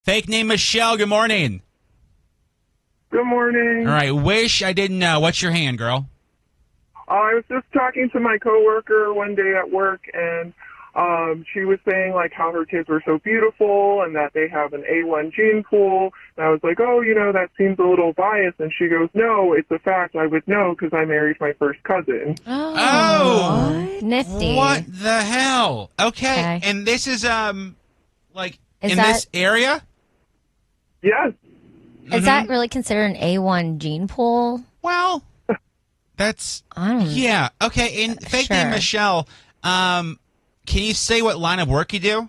Fake name Michelle, good morning. Good morning. All right, wish I didn't know. What's your hand, girl? I was just talking to my coworker one day at work, and she was saying like how her kids were so beautiful and that they have an A1 gene pool. And I was like, oh, that seems a little biased. And she goes, no, it's a fact. I would know because I married my first cousin. Oh, what? Nifty. What the hell? Okay. And this is in this area? Yes. Is that really considered an A1 gene pool? Well, that's yeah. Okay. And fake name Michelle. Can you say what line of work you do?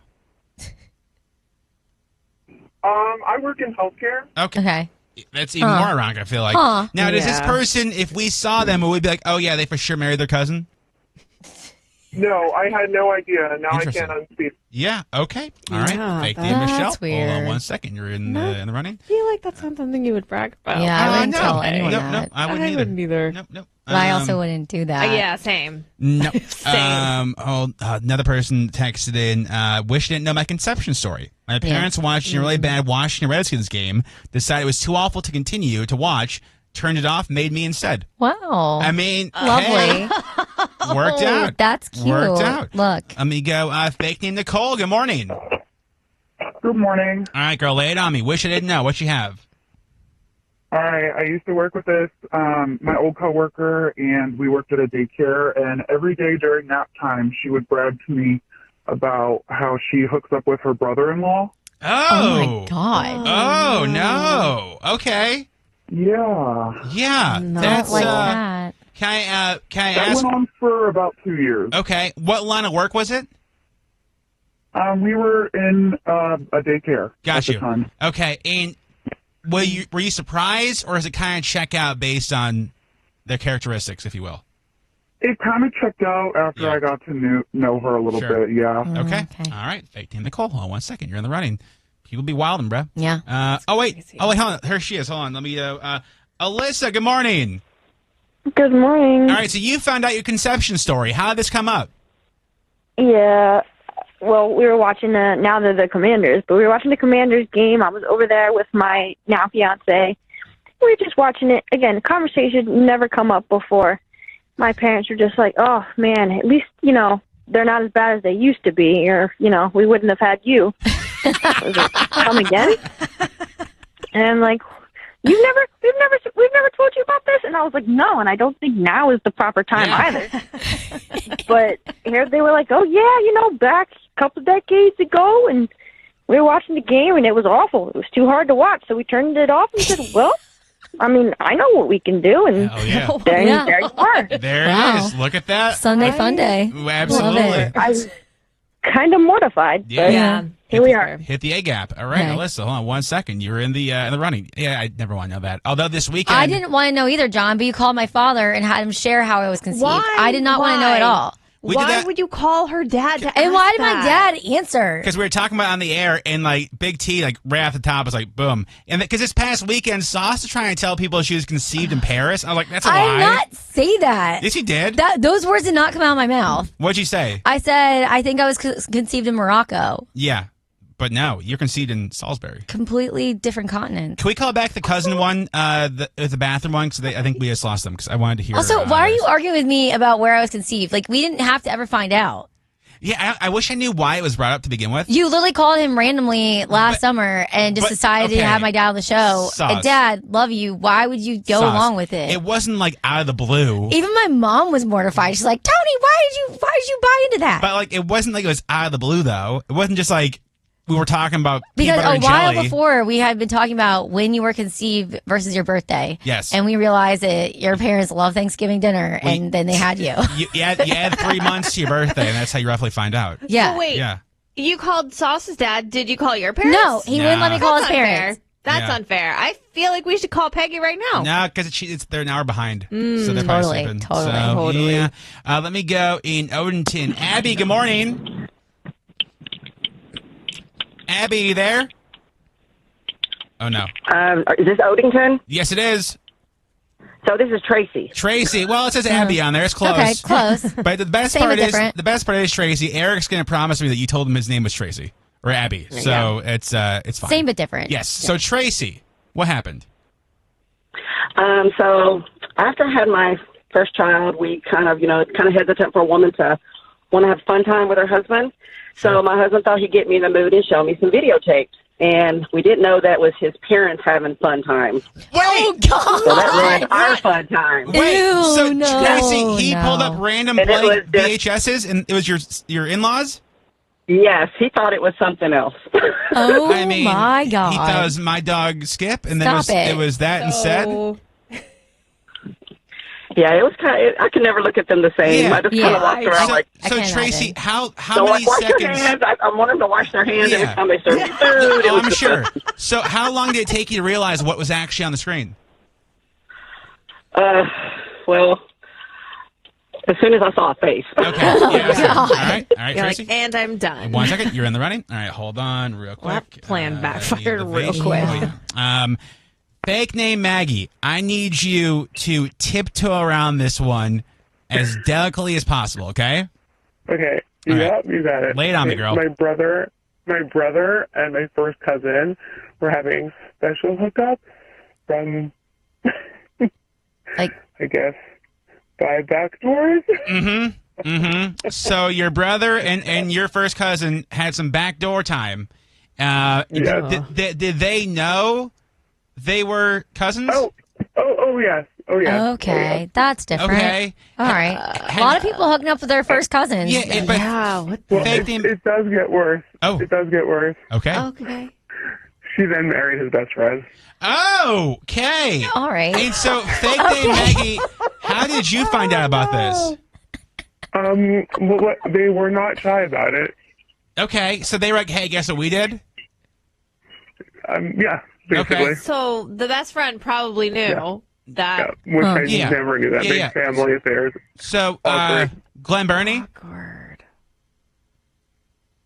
I work in healthcare. Okay. That's even more ironic, I feel like. Now, does this person, if we saw them, would we be like, oh, yeah, they for sure married their cousin? No, I had no idea. Now I can't unspeak. Yeah, okay. All right. Fake name Michelle. Weird. Hold on 1 second. You're in the running? I feel like that's not something you would brag about. Yeah, I wouldn't tell anyone that. No, I wouldn't either. Nope. But I also wouldn't do that. Yeah, same. No. Same. Another person texted in, wish I didn't know my conception story. My parents watching a really bad Washington Redskins game, decided it was too awful to continue to watch, turned it off, made me instead. Wow. I mean, lovely. Hey, worked out. That's cute. Worked out. Look. Let me go. Fake name Nicole. Good morning. Good morning. All right, girl, lay it on me. Wish I didn't know. What you have? I used to work with my old coworker, and we worked at a daycare, and every day during nap time, she would brag to me about how she hooks up with her brother-in-law. Oh. My God. Oh, no. Okay. Yeah. Yeah. That's like that. Can I ask? That went on for about 2 years. Okay. What line of work was it? We were in a daycare. Got at you. The time. Okay. And were you surprised, or is it kind of check out based on their characteristics, if you will? It kind of checked out after I got to know her a little bit, yeah. Okay. All right. Fake name Nicole. Hold on 1 second. You're in the running. People be wilding, bro. Yeah. Wait, hold on. Here she is. Hold on. Let me, Alyssa, good morning. Good morning. All right. So you found out your conception story. How did this come up? Yeah. Well, we were watching now they're the Commanders, but we were watching the Commanders game. I was over there with my now fiance. We were just watching it. Again, conversation never come up before. My parents were just like, oh, man, at least, they're not as bad as they used to be, or, we wouldn't have had you. I was like, come again? And I'm like, we've never told you about this? And I was like, no, and I don't think now is the proper time either. But here they were like, oh, yeah, back a couple decades ago, and we were watching the game, and it was awful. It was too hard to watch, so we turned it off and said, well, I mean, I know what we can do, and there you are. There it is. Look at that. Sunday fun day. Absolutely. I was kind of mortified, but here we are. Hit the A gap. All right, Alyssa, hold on 1 second. You were in the running. Yeah, I never want to know that. Although this weekend, I didn't want to know either, John. But you called my father and had him share how I was conceived. I did not want to know at all. Why would you call her dad to And why ask did my that? dad answer? Because we were talking about it on the air, and Big T, right off the top, was like, boom. And because this past weekend, Sauce was trying to tell people she was conceived in Paris. I was like, that's a lie. I did not say that. Yes, you did. Those words did not come out of my mouth. What'd you say? I said, I think I was conceived in Morocco. Yeah. But no, you're conceived in Salisbury. Completely different continent. Can we call back the cousin one, the bathroom one? Because I think we just lost them. Because I wanted to hear. Also, why are you arguing with me about where I was conceived? We didn't have to ever find out. Yeah, I wish I knew why it was brought up to begin with. You literally called him randomly last summer and just decided to have my dad on the show. And Dad, love you. Why would you go along with it? It wasn't out of the blue. Even my mom was mortified. She's like, Tony, why did you buy into that? But it wasn't it was out of the blue though. It wasn't just we were talking about peanut because butter and while jelly. before we had been talking about when you were conceived versus your birthday. Yes. And we realized that your parents love Thanksgiving dinner, and then they had you. You had 3 months to your birthday, and that's how you roughly find out. Yeah. Oh, wait. Yeah. You called Sauce's dad. Did you call your parents? No, he wouldn't let me call his parents. That's unfair. I feel like we should call Peggy right now. No, because they're an hour behind. So they're probably sleeping. Totally. Yeah. Let me go in Odenton. Abby, good morning. Abby, you there? Oh, no. Is this Odington? Yes, it is. So this is Tracy. Tracy. Well, it says Abby on there. It's close. Okay, close. But the best part is Tracy. Eric's going to promise me that you told him his name was Tracy. or Abby. So it's fine. Same but different. Yes. So Tracy, what happened? So after I had my first child, we kind of hesitant for a woman to want to have fun time with her husband. So my husband thought he'd get me in the mood and show me some videotapes. And we didn't know that was his parents having fun time. Wait! Oh, God! So that ruined our fun time. Wait, Ew, so no, Tracy, he pulled up random And it blank was just- VHSs, and it was your in-laws? Yes, he thought it was something else. Oh, I mean, my God. he thought it was My Dog Skip, and then Stop it was that instead? Yeah, it was kind of, I could never look at them the same. Yeah. I just kind of walked around So, like, I so can't Tracy, imagine. how so many wash your seconds? hands. I want them to wash their hands every Yeah. time they serve me food. Oh, It was I'm just sure. So how long did it take you to realize what was actually on the screen? Well, as soon as I saw a face. Okay. Yeah, okay. All God. right, You're Tracy. like, and I'm done. 1 second, you're in the running. All right, hold on real quick. Well, that plan backfired the real video. quick. Fake name Maggie, I need you to tiptoe around this one as delicately as possible, okay? Okay. All right. Yep, you got it. Lay it on me, girl. My brother and my first cousin were having special hookups from, Like, I guess, 5 back doors. So your brother and your first cousin had some backdoor time. Yeah. Did they know they were cousins? Oh, yes. Oh, yes. okay, that's different. Okay. All right. A lot of people hooking up with their first cousins. Yeah, but What? Well, fake it, name. it does get worse. Oh. It does get worse. Okay. Okay. She then married his best friend. Okay. All right. And so, fake name Maggie, how did you find out about this? Well, they were not shy about it. Okay, so they were like, "Hey, guess what we did?" Yeah, basically. Okay. So the best friend probably knew that. Yeah, which I Yeah. never knew that. Yeah, Big yeah. family affairs. So, Awkward. Glenn Burney. Awkward.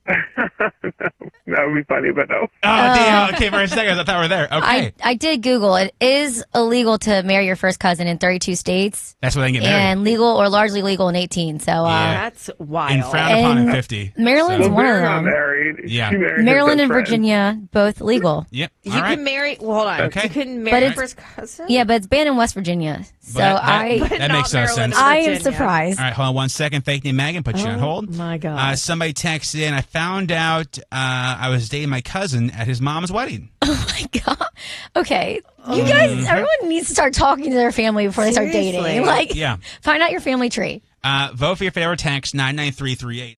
That would be funny, but no. Oh, damn. Okay, for a second, I thought we were there. Okay, I did Google. It is illegal to marry your first cousin in 32 states that's where they get married. and legal or largely legal in 18. So Yeah. That's wild. And frowned upon in And 50. Maryland's So- one of They're not them. married. Yeah. She married his Maryland best and friend. Virginia, both legal. Yep. You All right. can marry. Well, hold on. Okay. You can But marry it's- first cousin. Yeah, but it's banned in West Virginia. So But I But that not makes no Maryland sense. and I am Virginia. surprised. All right, hold on 1 second. Fake name Megan, put you on hold. My God. Somebody texted in. I found out I was dating my cousin at his mom's wedding. Oh my God. Okay. You guys, everyone needs to start talking to their family before they start Seriously. dating. Like, Yeah. find out your family tree. Vote for your favorite text 99338.